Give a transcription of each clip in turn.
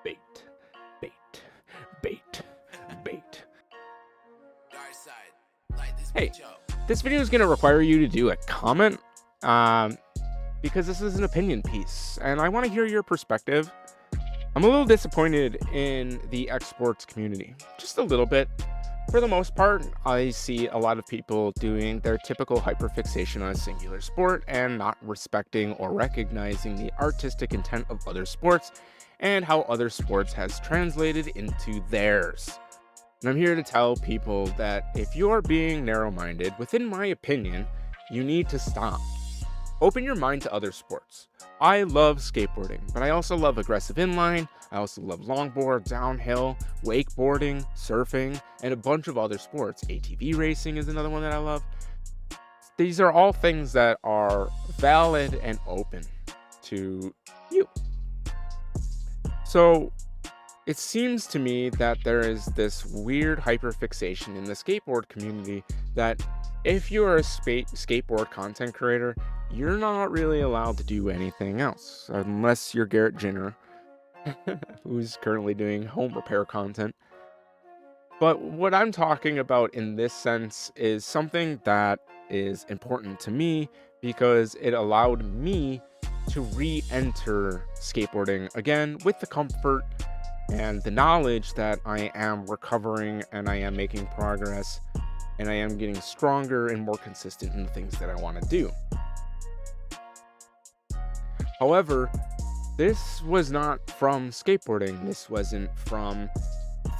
Bait, bait, bait, bait. Hey, this video is going to require you to do a comment because this is an opinion piece and I want to hear your perspective. I'm a little disappointed in the Xsports community, just a little bit. For the most part, I see a lot of people doing their typical hyperfixation on a singular sport and not respecting or recognizing the artistic intent of other sports and how other sports has translated into theirs. And I'm here to tell people that if you're being narrow-minded, within my opinion, you need to stop. Open your mind to other sports. I love skateboarding, but I also love aggressive inline. I also love longboard, downhill, wakeboarding, surfing, and a bunch of other sports. ATV racing is another one that I love. These are all things that are valid and open to you. So it seems to me that there is this weird hyperfixation in the skateboard community that if you're a skateboard content creator, you're not really allowed to do anything else unless you're Garrett Jenner, who's currently doing home repair content. But what I'm talking about in this sense is something that is important to me because it allowed me to re-enter skateboarding again with the comfort and the knowledge that I am recovering and I am making progress and I am getting stronger and more consistent in the things that I want to do. However, this was not from skateboarding. This wasn't from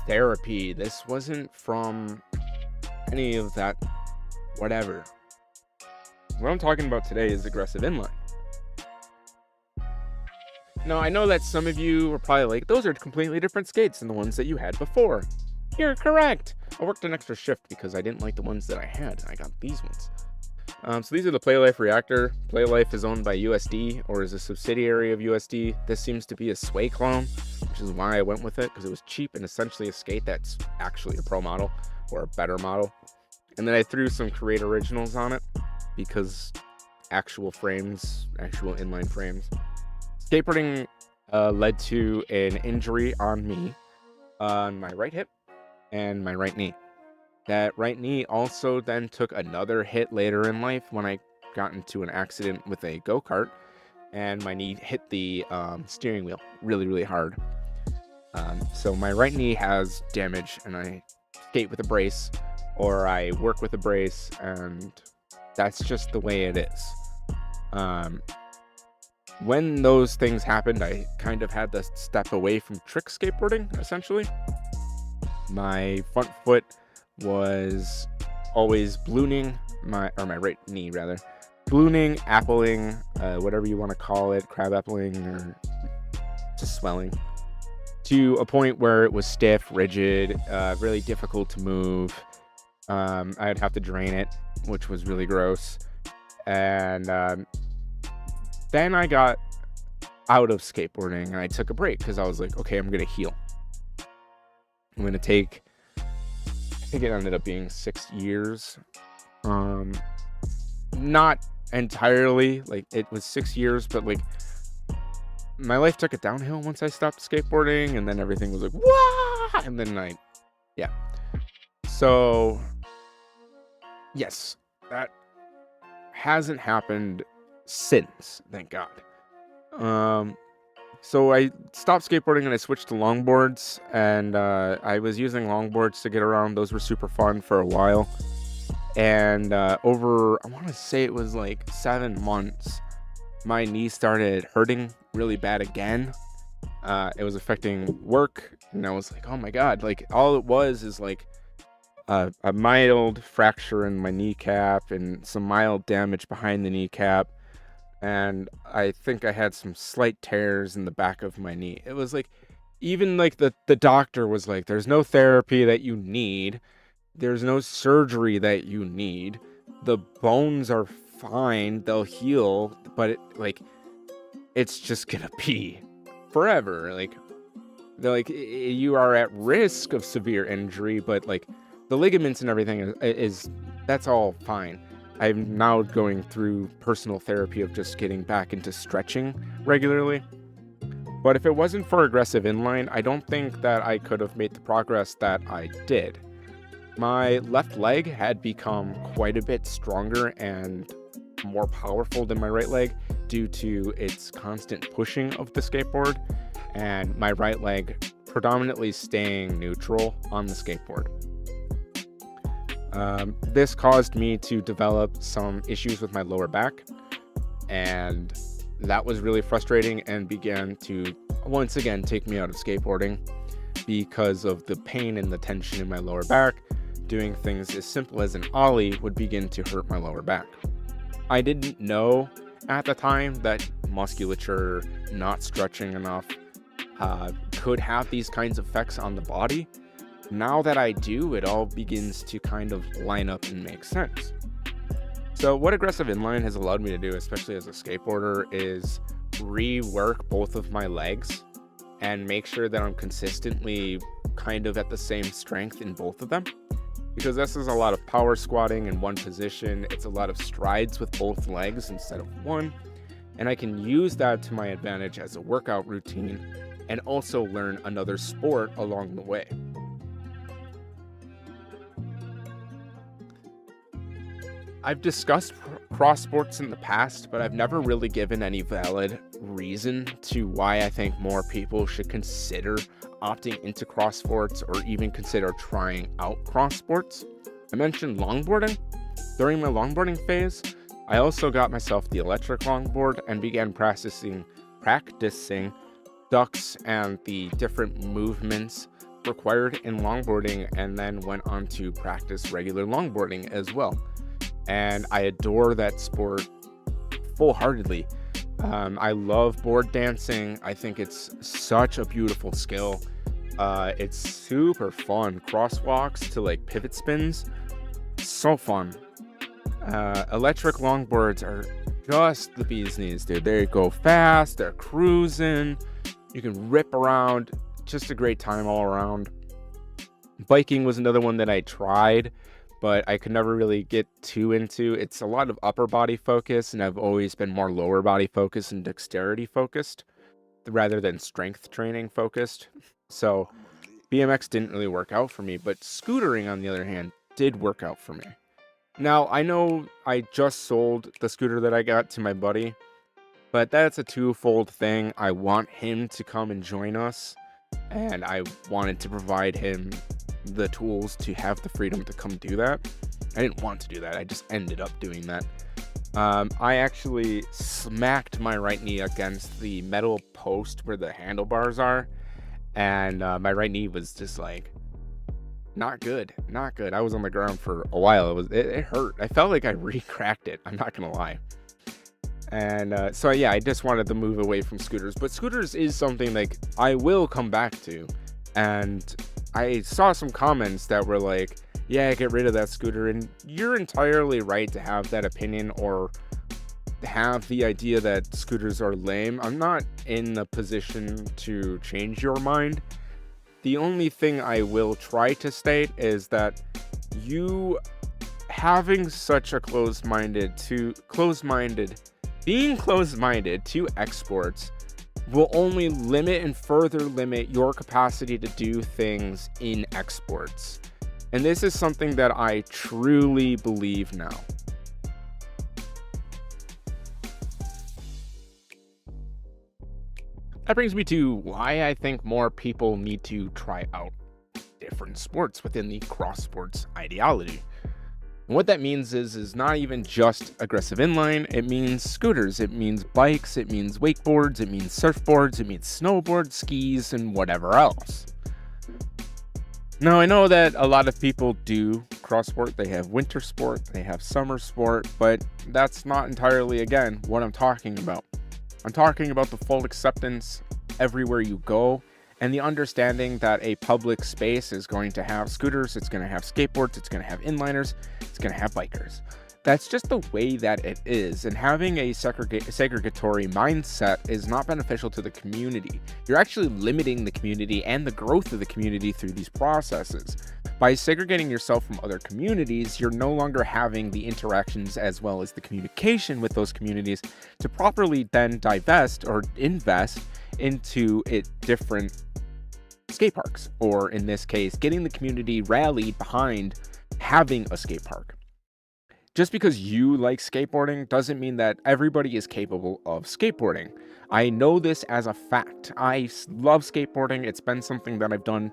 therapy. This wasn't from any of that whatever. What I'm talking about today is aggressive inline. Now, I know that some of you are probably like, those are completely different skates than the ones that you had before. You're correct. I worked an extra shift because I didn't like the ones that I had. I got these ones. So these are the Playlife Reactor. Playlife is owned by USD or is a subsidiary of USD. This seems to be a Sway clone, which is why I went with it because it was cheap and essentially a skate that's actually a pro model or a better model. And then I threw some Create Originals on it because actual frames, actual inline frames. Skateboarding led to an injury on me, on my right hip and my right knee. That right knee also then took another hit later in life when I got into an accident with a go-kart and my knee hit the steering wheel really, really hard. So my right knee has damage and I skate with a brace or I work with a brace and that's just the way it is. When those things happened, I kind of had to step away from trick skateboarding, essentially. My front foot was always ballooning, my right knee rather, ballooning, appling, whatever you want to call it, crab appling or just swelling, to a point where it was stiff, rigid, really difficult to move. I'd have to drain it, which was really gross. And then I got out of skateboarding and I took a break because I was like, okay, I'm going to heal. I'm going to take, I think it ended up being 6 years. Not entirely, like it was 6 years, but like my life took it downhill once I stopped skateboarding and then everything was like, wah! And then yeah. So yes, that hasn't happened since, thank God. So I stopped skateboarding and I switched to longboards and I was using longboards to get around. Those were super fun for a while. And over, I want to say it was like 7 months, my knee started hurting really bad again. It was affecting work and I was like, oh my God, like all it was is like a mild fracture in my kneecap and some mild damage behind the kneecap. And I think I had some slight tears in the back of my knee. It was like, even like the doctor was like, there's no therapy that you need. There's no surgery that you need. The bones are fine. They'll heal. But it's just gonna be forever. Like, they're like, you are at risk of severe injury, but like the ligaments and everything is that's all fine. I'm now going through personal therapy of just getting back into stretching regularly. But if it wasn't for aggressive inline, I don't think that I could have made the progress that I did. My left leg had become quite a bit stronger and more powerful than my right leg due to its constant pushing of the skateboard, and my right leg predominantly staying neutral on the skateboard. This caused me to develop some issues with my lower back, and that was really frustrating and began to once again take me out of skateboarding because of the pain and the tension in my lower back. Doing things as simple as an ollie would begin to hurt my lower back. I didn't know at the time that musculature not stretching enough could have these kinds of effects on the body. Now that I do, it all begins to kind of line up and make sense. So what aggressive inline has allowed me to do, especially as a skateboarder, is rework both of my legs and make sure that I'm consistently kind of at the same strength in both of them. Because this is a lot of power squatting in one position. It's a lot of strides with both legs instead of one. And I can use that to my advantage as a workout routine and also learn another sport along the way. I've discussed cross sports in the past, but I've never really given any valid reason to why I think more people should consider opting into cross sports or even consider trying out cross sports. I mentioned longboarding. During my longboarding phase, I also got myself the electric longboard and began practicing ducks and the different movements required in longboarding, and then went on to practice regular longboarding as well. And I adore that sport full-heartedly. I love board dancing. I think it's such a beautiful skill. It's super fun. Crosswalks to like pivot spins, so fun. Electric longboards are just the bee's knees, dude. They go fast, they're cruising, you can rip around, just a great time all around. Biking was another one that I tried, but I could never really get too into. It's a lot of upper body focus, and I've always been more lower body focused and dexterity focused rather than strength training focused. So BMX didn't really work out for me, but scootering, on the other hand, did work out for me. Now, I know I just sold the scooter that I got to my buddy, but that's a twofold thing. I want him to come and join us, and I wanted to provide him the tools to have the freedom to come do that. I didn't want to do that. I just ended up doing that. I actually smacked my right knee against the metal post where the handlebars are, and my right knee was just like not good. I was on the ground for a while. It hurt. I felt like I re-cracked it, I'm not gonna lie. And so yeah, I just wanted to move away from scooters, but scooters is something like I will come back to. And I saw some comments that were like, yeah, get rid of that scooter, and you're entirely right to have that opinion or have the idea that scooters are lame. I'm not in the position to change your mind. The only thing I will try to state is that you having such a being closed-minded to Xsports will only limit and further limit your capacity to do things in Xsports. And this is something that I truly believe now. That brings me to why I think more people need to try out different sports within the cross sports ideology. And what that means is not even just aggressive inline. It means scooters, it means bikes, it means wakeboards, it means surfboards, it means snowboards, skis, and whatever else. Now, I know that a lot of people do cross sport. They have winter sport, they have summer sport, but that's not entirely, again, what I'm talking about. I'm talking about the full acceptance everywhere you go, and the understanding that a public space is going to have scooters, it's going to have skateboards, it's going to have inliners, it's going to have bikers. That's just the way that it is, and having a segregatory mindset is not beneficial to the community. You're actually limiting the community and the growth of the community through these processes. By segregating yourself from other communities, you're no longer having the interactions as well as the communication with those communities to properly then divest or invest into different skate parks, or in this case, getting the community rallied behind having a skate park. Just because you like skateboarding doesn't mean that everybody is capable of skateboarding. I know this as a fact. I love skateboarding. It's been something that I've done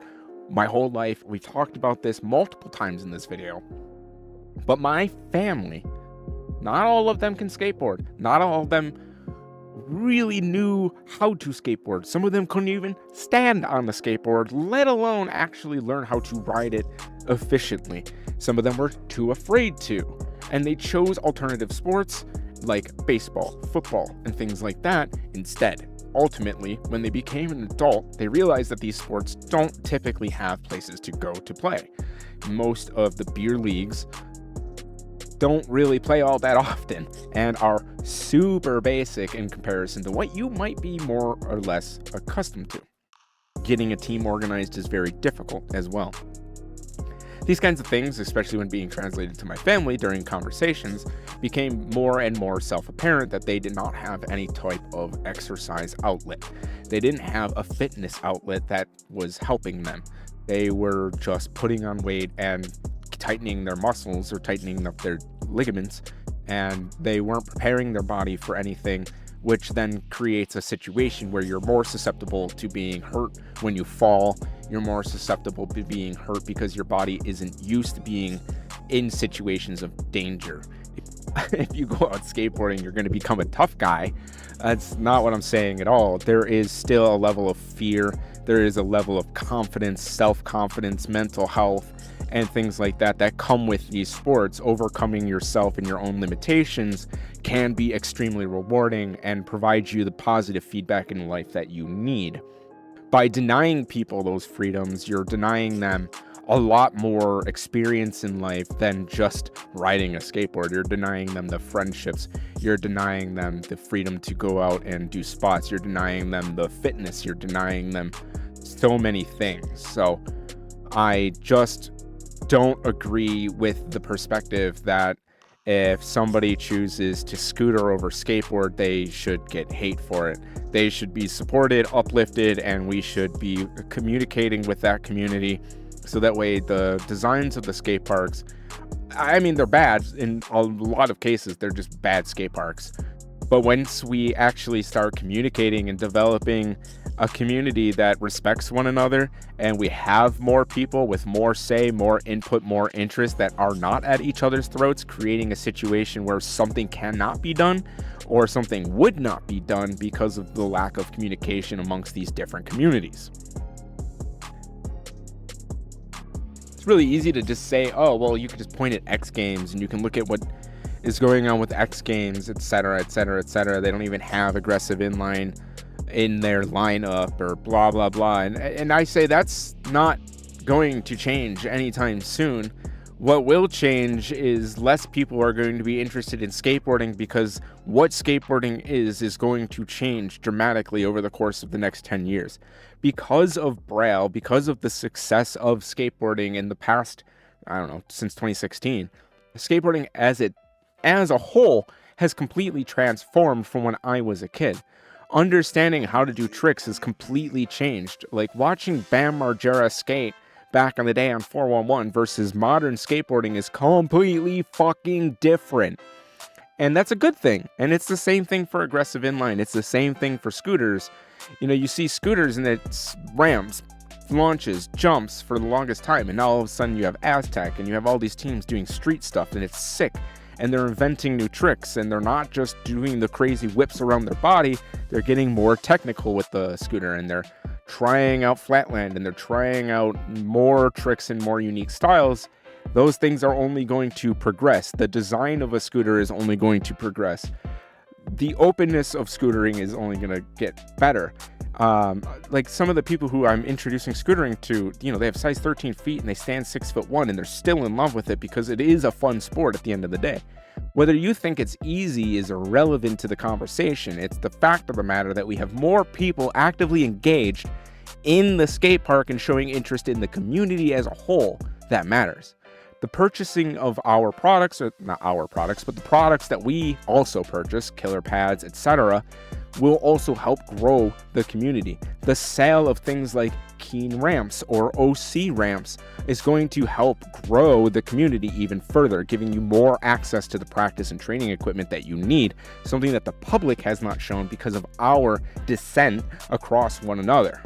my whole life. We've talked about this multiple times in this video. But my family, not all of them can skateboard. Not all of them really knew how to skateboard. Some of them couldn't even stand on the skateboard, let alone actually learn how to ride it efficiently. Some of them were too afraid to. And they chose alternative sports like baseball, football, and things like that instead. Ultimately, when they became an adult, they realized that these sports don't typically have places to go to play. Most of the beer leagues don't really play all that often and are super basic in comparison to what you might be more or less accustomed to. Getting a team organized is very difficult as well. These kinds of things, especially when being translated to my family during conversations, became more and more self-apparent that they did not have any type of exercise outlet. They didn't have a fitness outlet that was helping them. They were just putting on weight and tightening their muscles or tightening up their ligaments, and they weren't preparing their body for anything, which then creates a situation where you're more susceptible to being hurt when you fall. You're more susceptible to being hurt because your body isn't used to being in situations of danger. If you go out skateboarding, you're going to become a tough guy. That's not what I'm saying at all. There is still a level of fear. There is a level of confidence, self-confidence, mental health, and things like that that come with these sports. Overcoming yourself and your own limitations can be extremely rewarding and provide you the positive feedback in life that you need. By denying people those freedoms, you're denying them a lot more experience in life than just riding a skateboard. You're denying them the friendships. You're denying them the freedom to go out and do spots. You're denying them the fitness. You're denying them so many things. So I just don't agree with the perspective that if somebody chooses to scooter over skateboard, they should get hate for it. They should be supported, uplifted, and we should be communicating with that community so that way the designs of the skate parks, I mean, they're bad in a lot of cases. They're just bad skate parks. But once we actually start communicating and developing a community that respects one another, and we have more people with more say, more input, more interest that are not at each other's throats, creating a situation where something cannot be done or something would not be done because of the lack of communication amongst these different communities. It's really easy to just say, oh, well, you can just point at X Games and you can look at what is going on with X Games, etc., etc., etc. They don't even have aggressive inline in their lineup or blah, blah, blah. And I say that's not going to change anytime soon. What will change is less people are going to be interested in skateboarding because what skateboarding is going to change dramatically over the course of the next 10 years. Because of Braille, because of the success of skateboarding in the past, I don't know, since 2016, skateboarding as a whole has completely transformed from when I was a kid. Understanding how to do tricks has completely changed. Like watching Bam Margera skate back in the day on 411 versus modern skateboarding is completely fucking different. And that's a good thing. And it's the same thing for aggressive inline. It's the same thing for scooters. You know, you see scooters and it's ramps, launches, jumps for the longest time. And now all of a sudden you have Aztec and you have all these teams doing street stuff and it's sick. And they're inventing new tricks, and they're not just doing the crazy whips around their body. They're getting more technical with the scooter, and they're trying out flatland, and they're trying out more tricks and more unique styles. Those things are only going to progress. The design of a scooter is only going to progress. The openness of scootering is only going to get better. Like some of the people who I'm introducing scootering to, you know, they have size 13 feet and they stand 6'1" and they're still in love with it because it is a fun sport at the end of the day. Whether you think it's easy is irrelevant to the conversation. It's the fact of the matter that we have more people actively engaged in the skate park and showing interest in the community as a whole that matters. The purchasing of our products, or not our products, but the products that we also purchase, killer pads, etc., will also help grow the community. The sale of things like Keen ramps or OC ramps is going to help grow the community even further, giving you more access to the practice and training equipment that you need, something that the public has not shown because of our dissent across one another.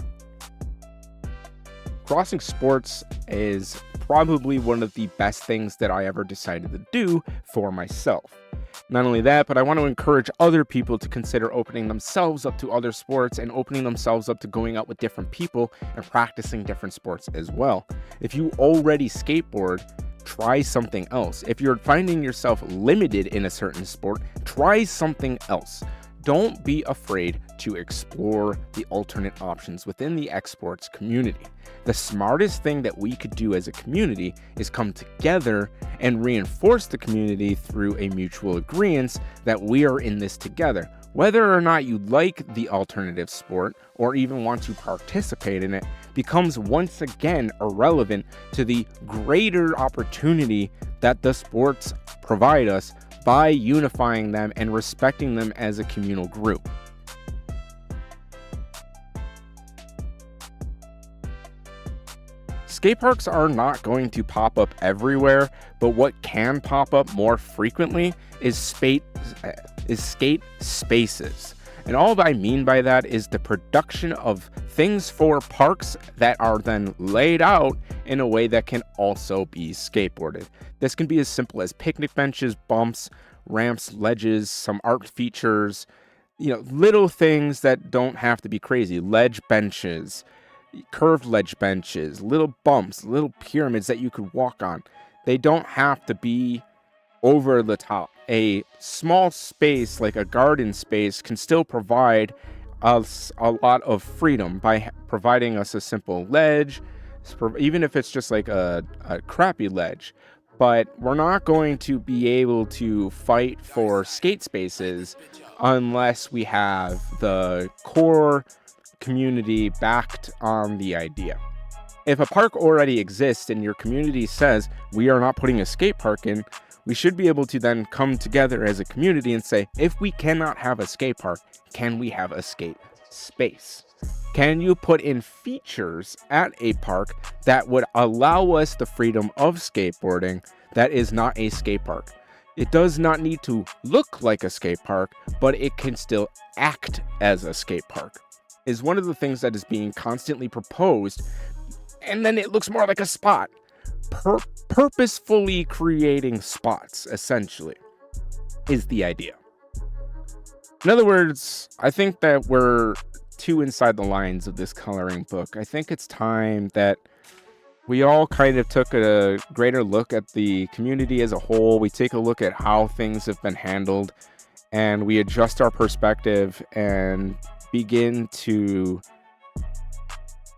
Crossing sports is probably one of the best things that I ever decided to do for myself. Not only that, but I want to encourage other people to consider opening themselves up to other sports and opening themselves up to going out with different people and practicing different sports as well. If you already skateboard, try something else. If you're finding yourself limited in a certain sport, try something else. Don't be afraid to explore the alternate options within the Xsports community. The smartest thing that we could do as a community is come together and reinforce the community through a mutual agreement that we are in this together. Whether or not you like the alternative sport or even want to participate in it becomes once again irrelevant to the greater opportunity that the sports provide us by unifying them and respecting them as a communal group. Skate parks are not going to pop up everywhere, but what can pop up more frequently is skate spaces. And all I mean by that is the production of things for parks that are then laid out in a way that can also be skateboarded. This can be as simple as picnic benches, bumps, ramps, ledges, some art features, little things that don't have to be crazy. Ledge benches, curved ledge benches, little bumps, little pyramids that you could walk on. They don't have to be over the top. A small space like a garden space can still provide us a lot of freedom by providing us a simple ledge, even if it's just like a crappy ledge. But we're not going to be able to fight for skate spaces unless we have the core community backed on the idea. If a park already exists and your community says we are not putting a skate park in, we should be able to then come together as a community and say, if we cannot have a skate park, can we have a skate space? Can you put in features at a park that would allow us the freedom of skateboarding that is not a skate park? It does not need to look like a skate park, but it can still act as a skate park. Is one of the things that is being constantly proposed, and then it looks more like a spot. Purposefully creating spots, essentially, is the idea. In other words, I think that we're too inside the lines of this coloring book. I think it's time that we all kind of took a greater look at the community as a whole. We take a look at how things have been handled, and we adjust our perspective and begin to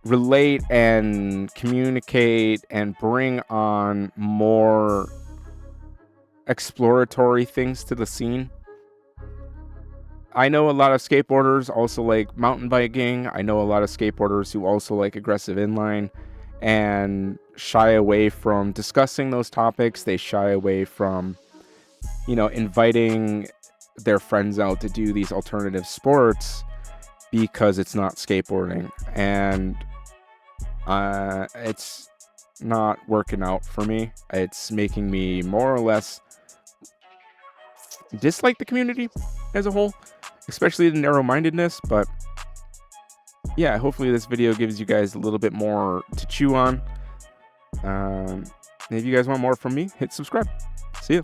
relate and communicate and bring on more exploratory things to the scene. I know a lot of skateboarders also like mountain biking. I know a lot of skateboarders who also like aggressive inline and shy away from discussing those topics. They shy away from, inviting their friends out to do these alternative sports because it's not skateboarding. And it's not working out for me. It's making me more or less dislike the community as a whole, especially the narrow-mindedness. But yeah, hopefully this video gives you guys a little bit more to chew on. If you guys want more from me, hit subscribe. See ya.